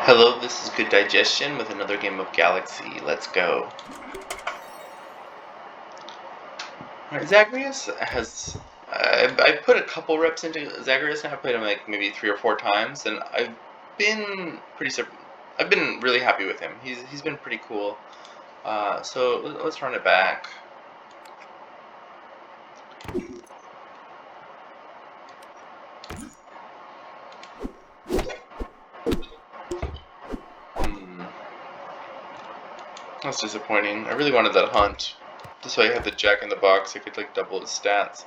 Hello, this is Good Digestion with another game of Galaxy. Let's go. Alright, Zagreus has... I put a couple reps into Zagreus now. I played him like maybe 3 or 4 times, and I've been I've been really happy with him. He's been pretty cool. So let's run it back. That's disappointing. I really wanted that hunt. This way I had the Jack in the Box. I could like double his stats.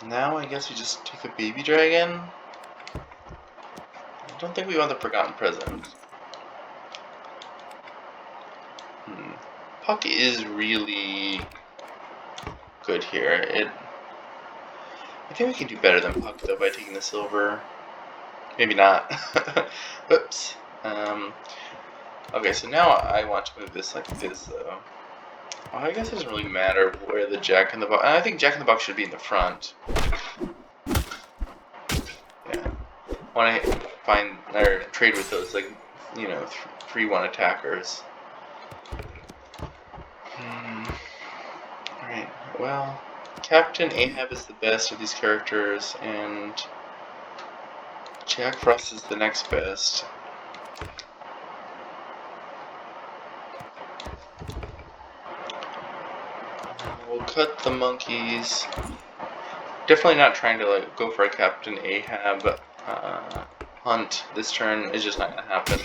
Now I guess we just take the baby dragon. I don't think we want the Forgotten Present. Puck is really good here. I think we can do better than Puck though by taking the silver. Maybe not. Oops. Okay, so now I want to move this like this though. Well, I guess it doesn't really matter where the Jack in the Box. I think Jack in the Box should be in the front. Yeah. When I find or trade with those, like, you know, 3-1 attackers. Alright, well, Captain Ahab is the best of these characters, and Jack Frost is the next best. We'll cut the monkeys. Definitely not trying to like go for a Captain Ahab hunt this turn. It's just not gonna happen.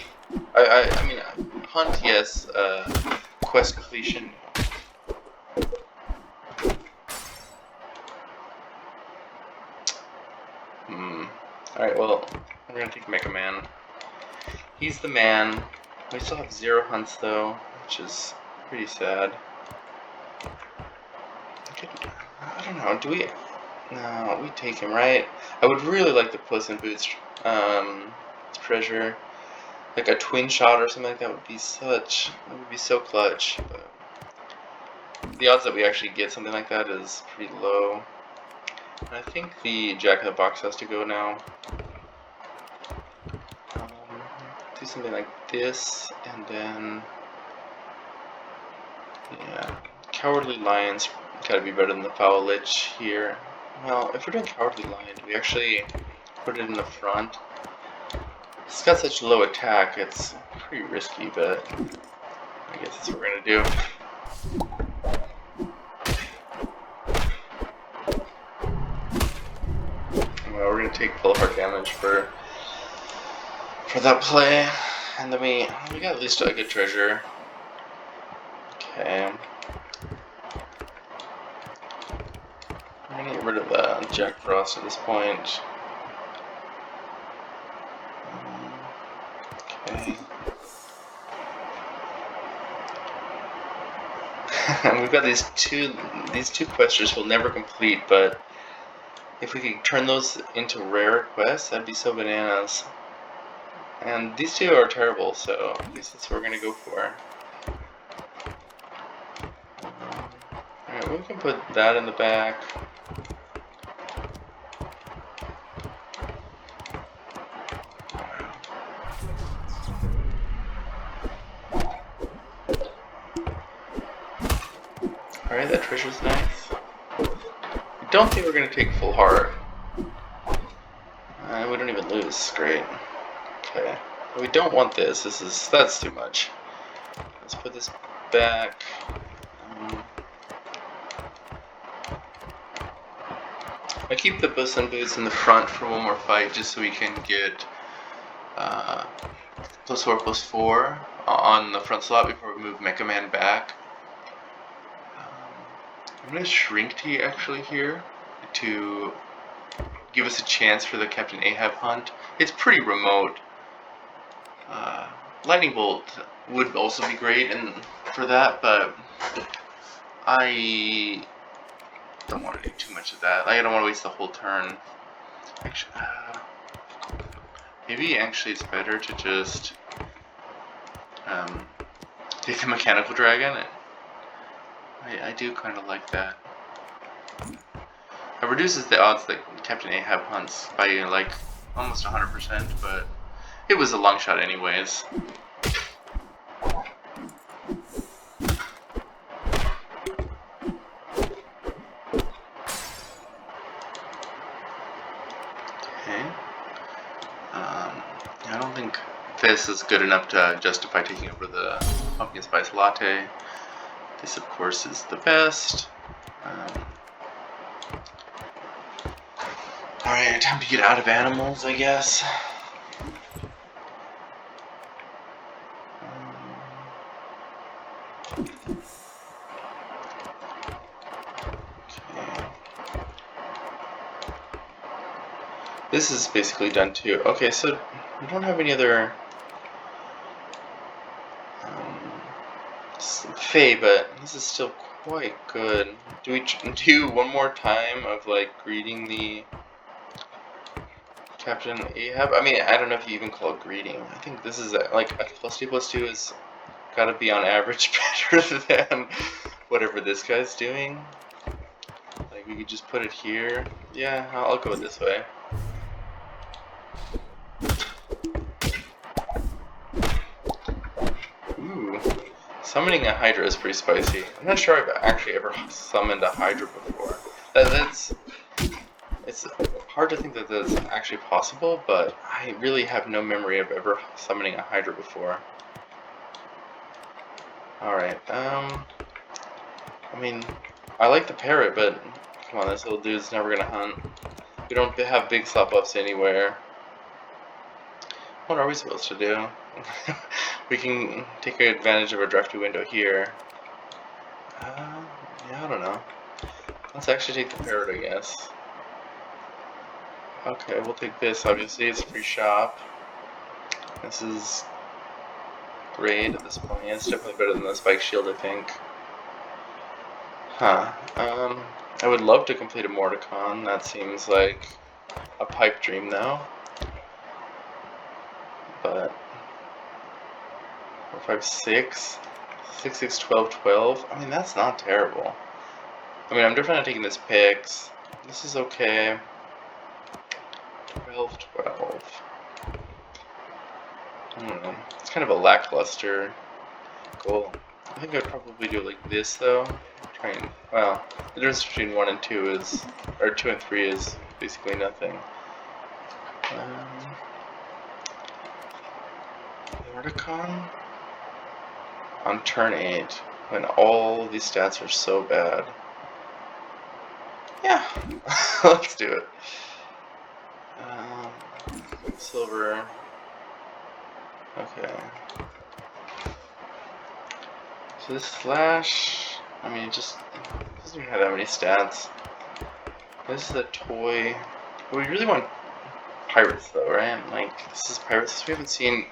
I mean, hunt, yes. Quest completion. Alright, well, we're gonna take Mega Man. He's the man. We still have 0 hunts though, which is pretty sad. I don't know, do we... No, we take him, right? I would really like the Puss in Boots treasure. Like a twin shot or something like that would be so clutch. But the odds that we actually get something like that is pretty low. And I think the Jack in the Box has to go now. Do something like this, and then... Yeah, Cowardly Lion's gotta be better than the Foul Lich here. Well, if we're doing Cowardly Lion, do we actually put it in the front? It's got such low attack, it's pretty risky, but I guess that's what we're gonna do. Well, we're gonna take full heart damage for that play, and then we got at least a good treasure. Okay. I'm gonna get rid of Jack Frost at this point. Okay. And we've got these two questers we'll never complete, but if we could turn those into rare quests, that'd be so bananas. And these two are terrible, so I guess that's what we're gonna go for. Alright, we can put that in the back. Alright, that treasure's nice. I don't think we're gonna take full heart. We don't even lose. Great. Okay. We don't want this. That's too much. Let's put this back. I keep the Puss in Boots in the front for one more fight, just so we can get +4/+4 on the front slot before we move Mega Man back. I'm going to Shrink Tea actually here to give us a chance for the Captain Ahab hunt. It's pretty remote. Lightning Bolt would also be great for that, but I don't want to do too much of that. I don't want to waste the whole turn. Actually, maybe actually it's better to just take the Mechanical Dragon. I do kind of like that. It reduces the odds that Captain Ahab hunts by like almost 100%, but It was a long shot anyways. Okay. I don't think this is good enough to justify taking over the pumpkin spice latte. This, of course, is the best. Alright, time to get out of animals, I guess. Okay. This is basically done too. Okay, so we don't have any other Faye, but this is still quite good. Do we do one more time of like greeting the Captain Ahab? I mean, I don't know if you even call it greeting. I think this is like a +2/+2 is gotta be on average better than whatever this guy's doing. Like we could just put it here. Yeah, I'll go this way. Ooh. Summoning a Hydra is pretty spicy. I'm not sure I've actually ever summoned a Hydra before. It's hard to think that that's actually possible, but I really have no memory of ever summoning a Hydra before. Alright, I mean, I like the parrot, but come on, this little dude's never gonna hunt. We don't have big slot buffs anywhere. What are we supposed to do? We can take advantage of a drafty window here. Yeah, I don't know. Let's actually take the parrot, I guess. Okay, we'll take this, obviously. It's a free shop. This is great at this point. It's definitely better than the spike shield, I think. Huh. I would love to complete a Mordicon. That seems like a pipe dream, though. But 4, 5, 6, 6, 6, 12, 12. I mean, that's not terrible. I mean, I'm definitely not taking this picks. This is okay. 12, 12. I don't know. It's kind of a lackluster goal. I think I'd probably do it like this, though. Well, the difference between 1 and 2 is, or 2 and 3 is basically nothing. Mordicon on turn 8, when all these stats are so bad. Yeah, let's do it. Silver. Okay. So this slash, I mean, it just doesn't even have that many stats. This is a toy. We really want pirates, though, right? Like, this is pirates. We haven't seen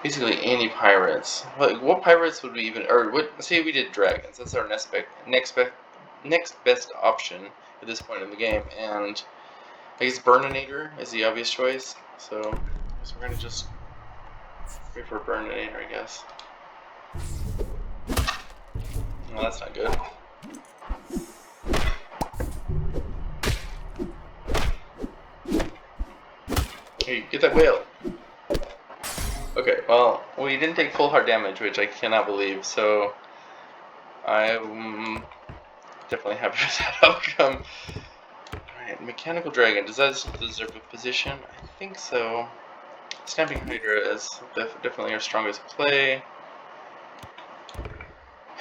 basically any pirates. Like, what pirates would we even, or what? Say we did dragons. That's our next best option at this point in the game, and I guess Burninator is the obvious choice. So we're gonna just wait for Burninator, I guess. Well, that's not good. Hey, get that whale. Okay, well, we didn't take full hard damage, which I cannot believe, so I'm definitely happy with that outcome. Alright, Mechanical Dragon, does that deserve a position? I think so. Stamping Hydra is definitely our strongest play.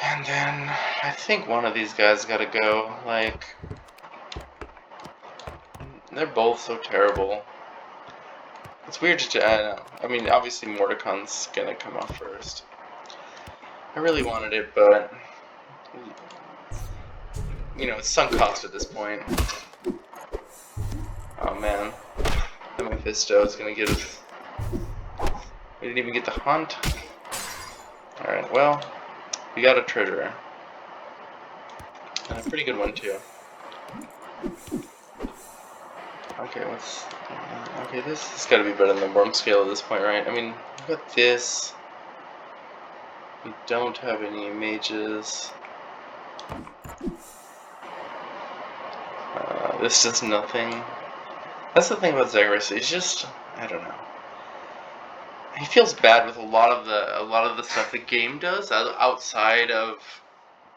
And then, I think one of these guys gotta go, like, they're both so terrible. It's weird to, I mean, obviously Morticon's gonna come off first. I really wanted it, but, you know, it's sunk cost at this point. Oh man, the Mephisto is gonna get us. We didn't even get the hunt. Alright, well, we got a treasure. And a pretty good one, too. Okay, okay, this has got to be better than the worm scale at this point, right? I mean, we've got this. We don't have any mages. This does nothing. That's the thing about Zagreus, he's just, I don't know. he feels bad with a lot of the stuff the game does outside of,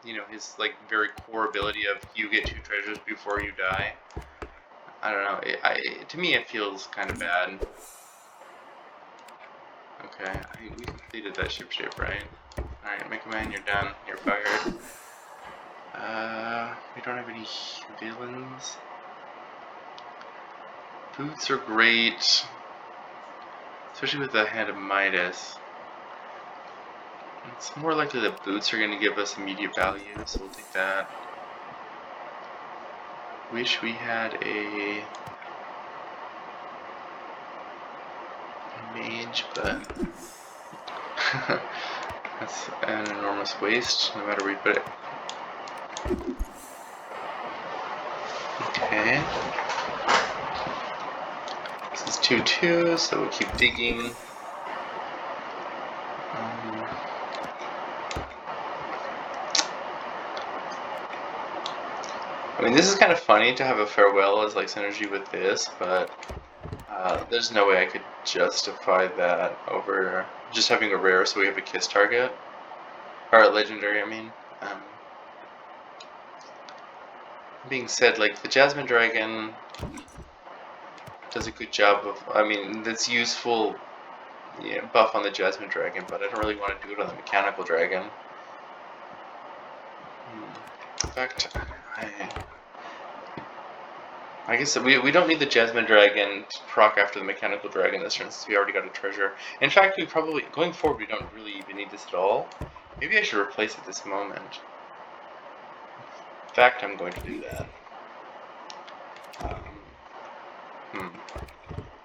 you know, his like very core ability of you get 2 treasures before you die. I don't know. To me, it feels kind of bad. Okay, we completed that ship, right? Alright, Mega Man, you're done. You're fired. We don't have any villains. Boots are great. Especially with the Hand of Midas. It's more likely that boots are going to give us immediate value, so we'll take that. Wish we had a mage, but that's an enormous waste, no matter where you put it. Okay. This is 2/2, so we'll keep digging. I mean, this is kind of funny to have a farewell as like synergy with this, but there's no way I could justify that over just having a rare, so we have a kiss target. Or a legendary, I mean. Being said, like, the Jasmine Dragon does a good job of, I mean, that's useful, yeah, buff on the Jasmine Dragon, but I don't really want to do it on the Mechanical Dragon. In fact, I guess we don't need the Jasmine Dragon to proc after the Mechanical Dragon this turn, since we already got a treasure. In fact, we probably, going forward, we don't really even need this at all. Maybe I should replace it this moment. In fact, I'm going to do that. Yeah,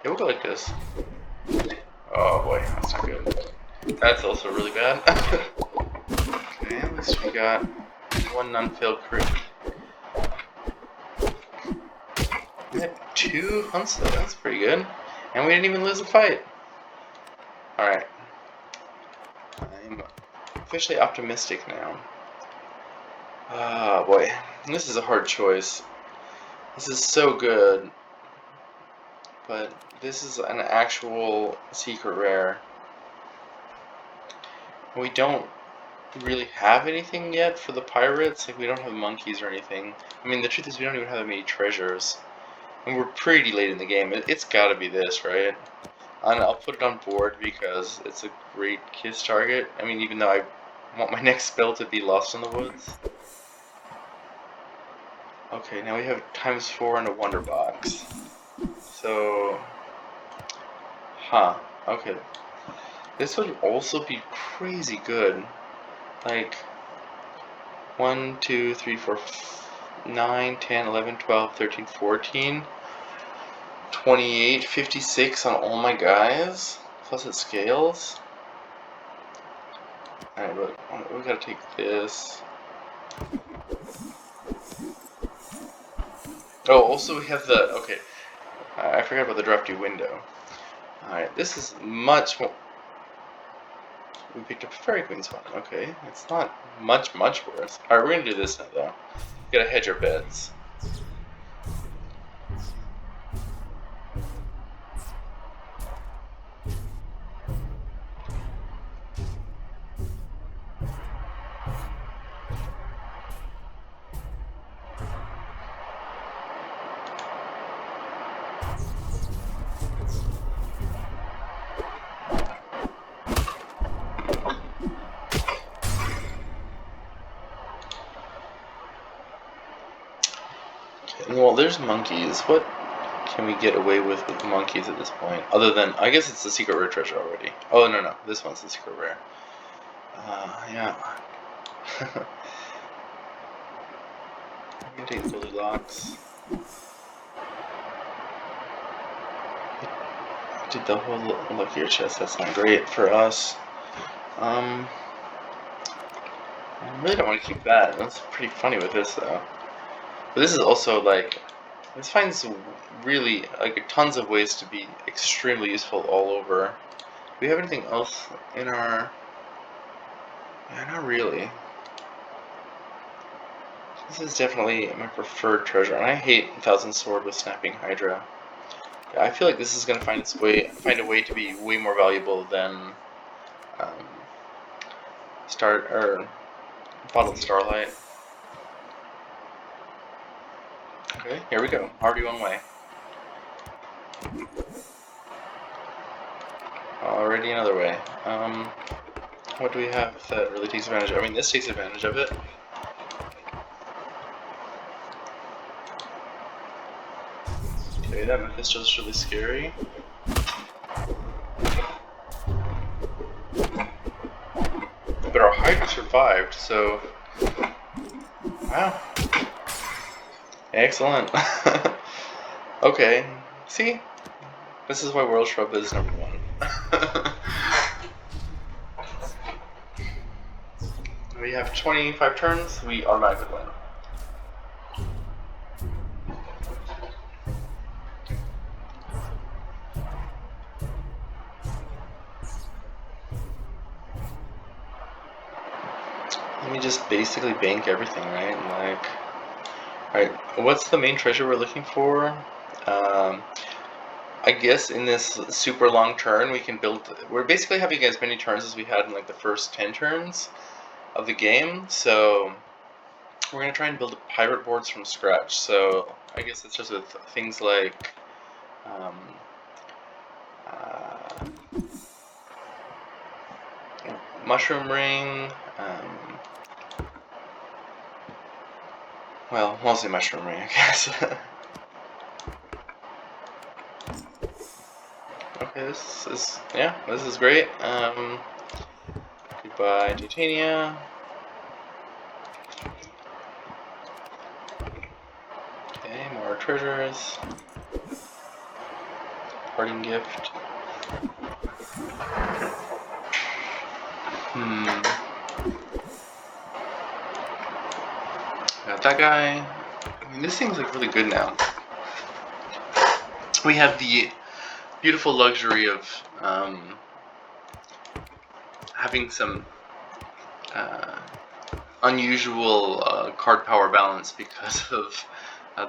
we'll go like this. Oh boy, that's not good. That's also really bad. Okay, at least we got 1 non-failed crit. We had 2 hunts though, that's pretty good. And we didn't even lose a fight. Alright. I'm officially optimistic now. Ah, boy. This is a hard choice. This is so good. But this is an actual secret rare. We don't really have anything yet for the pirates. Like, we don't have monkeys or anything. I mean, the truth is we don't even have that many treasures. And we're pretty late in the game. It's gotta be this, right? And I'll put it on board because it's a great kiss target. I mean, even though I want my next spell to be Lost in the Woods. Okay, now we have ×4 and a Wonder Box. So, okay. This would also be crazy good. Like, 1, 2, 3, 4, 9, 10, 11, 12, 13, 14, 28, 56 on all my guys, plus it scales. Alright, but we gotta take this. Oh, also we have the, okay, I forgot about the drafty window. Alright, this is much more. We picked up a Fairy Queen's one. Okay, it's not much worse. Alright, we're gonna do this now, though. We gotta hedge our bets. Well, there's monkeys. What can we get away with monkeys at this point? Other than, I guess it's the secret rare treasure already. Oh, no, this one's the secret rare. Yeah. I'm gonna take Goldilocks. Did the whole luckier chest, that's not great for us. I really don't want to keep that. That's pretty funny with this, though. But this is also, like, this finds really, like, tons of ways to be extremely useful all over. Do we have anything else in our... Yeah, not really. This is definitely my preferred treasure, and I hate 1000 Sword with Snapping Hydra. I feel like this is gonna find a way to be way more valuable than um, bottled starlight. Okay, here we go. Already one way. Already another way. What do we have that really takes advantage of? I mean, this takes advantage of it. Okay, that Mephisto's really scary. But our Hydra survived, so... Wow. Excellent. Okay, see? This is why World Shrub is number 1. We have 25 turns, we automatically win. Let me just basically bank everything, right? Like, alright, what's the main treasure we're looking for? I guess in this super long turn we can build... We're basically having as many turns as we had in like the first 10 turns of the game, so we're going to try and build pirate boards from scratch. So I guess it's just with things like mushroom ring, well, mostly mushroom ring, I guess. Okay, this is great. Goodbye, Titania. Okay, more treasures. Parting gift. Got that guy. I mean, this thing's like really good now. We have the beautiful luxury of having some unusual card power balance because of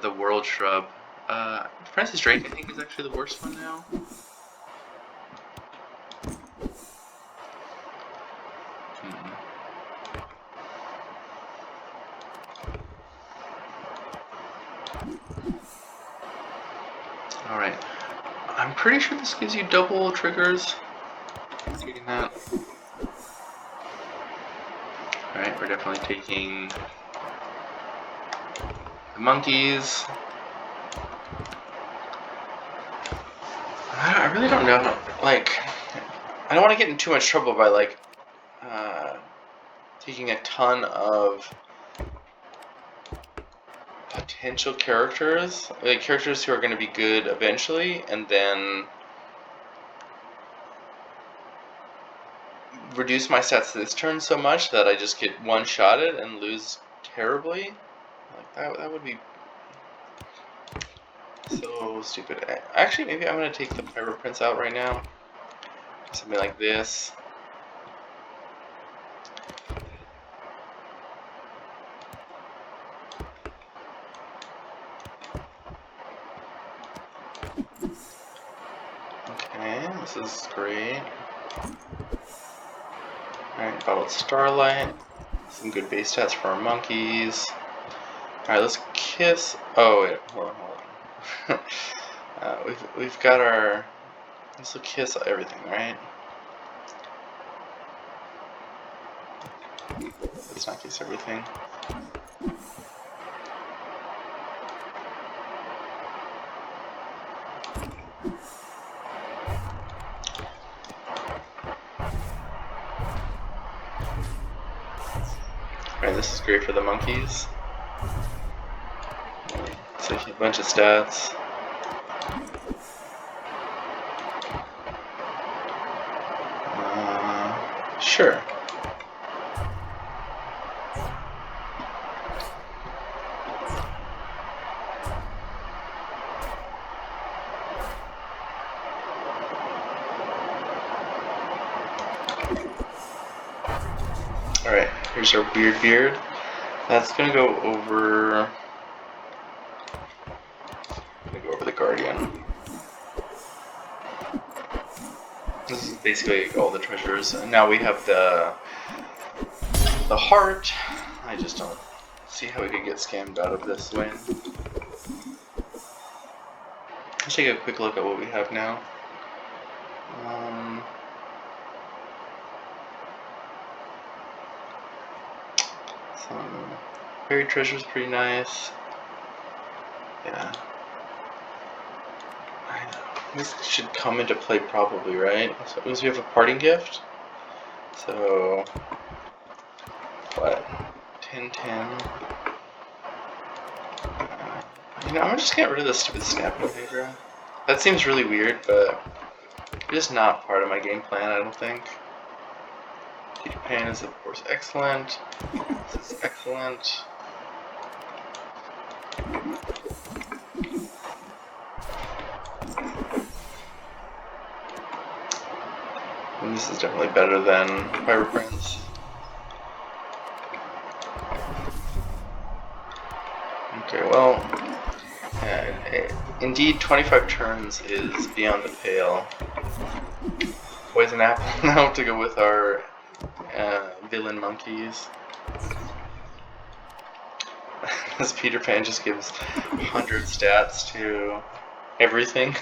the World Shrub. Francis Drake, I think, is actually the worst one now. Alright. I'm pretty sure this gives you double triggers. Taking that. Alright, we're definitely taking the monkeys. I really don't know. Like, I don't want to get in too much trouble by, like, taking a ton of potential characters, like characters who are going to be good eventually, and then reduce my stats this turn so much that I just get one-shotted and lose terribly. Like, that would be so stupid. Actually, maybe I'm going to take the Pirate Prince out right now. Something like this. Okay, this is great. Alright, bottled starlight. Some good base stats for our monkeys. Alright, let's kiss. Oh, wait, hold on. We've got our. Let's kiss everything, right? Let's not kiss everything. Alright, this is great for the monkeys. It's a bunch of stats. Sure. Alright, here's our weird beard. That's gonna go over. The Guardian. This is basically all the treasures. And now we have the heart. I just don't see how we could get scammed out of this win. Let's take a quick look at what we have now. Some buried treasure's pretty nice. Yeah. I know. This should come into play probably, right? So we have a parting gift. So what? 10. You know, I'm gonna just get rid of this stupid snapping paper. That seems really weird, but it's just not part of my game plan, I don't think. Peter Pan is of course excellent. This is excellent. And this is definitely better than Fire Prince. Okay, well, indeed 25 turns is beyond the pale. Poison apple now to go with our villain monkeys. This Peter Pan just gives 100 stats to everything.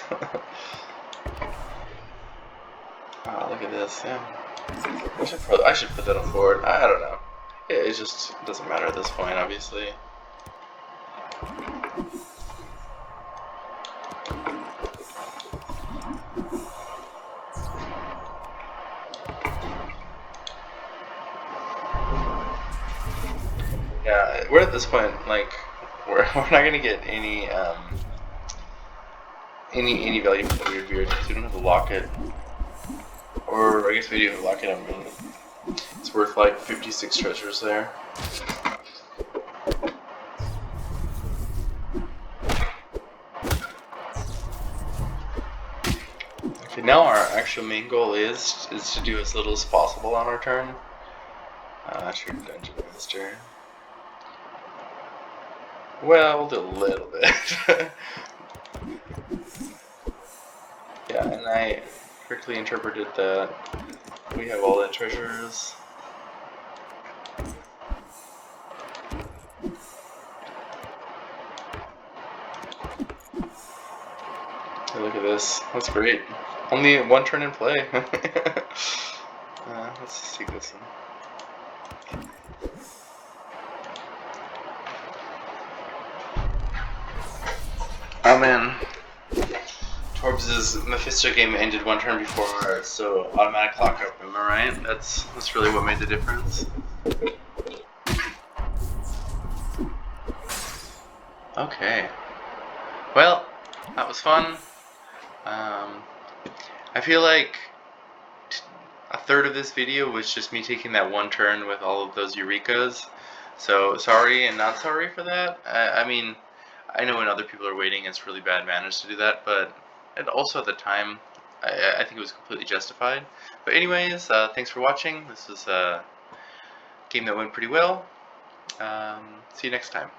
Oh, look at this, yeah. I should put that on board. I don't know. It just doesn't matter at this point, obviously. Yeah, we're at this point, like, we're not gonna get any value from the weird beard because we don't have the locket. Or I guess we do have a locket. I mean, it's worth like 56 treasures there. Okay, now our actual main goal is to do as little as possible on our turn. Sure, Dungeon Master. Well, we'll do a little bit. Yeah, and I correctly interpreted that we have all the treasures. Hey, look at this. That's great. Only one turn in play. Let's just take this one. Oh man. Torbs' Mephisto game ended one turn before, so automatic lockup, am I right? That's really what made the difference. Okay. Well, that was fun. I feel like a third of this video was just me taking that one turn with all of those Eurekas. So sorry and not sorry for that. I mean, I know when other people are waiting, it's really bad manners to do that, but also at the time, I think it was completely justified. But anyways, thanks for watching. This was a game that went pretty well. See you next time.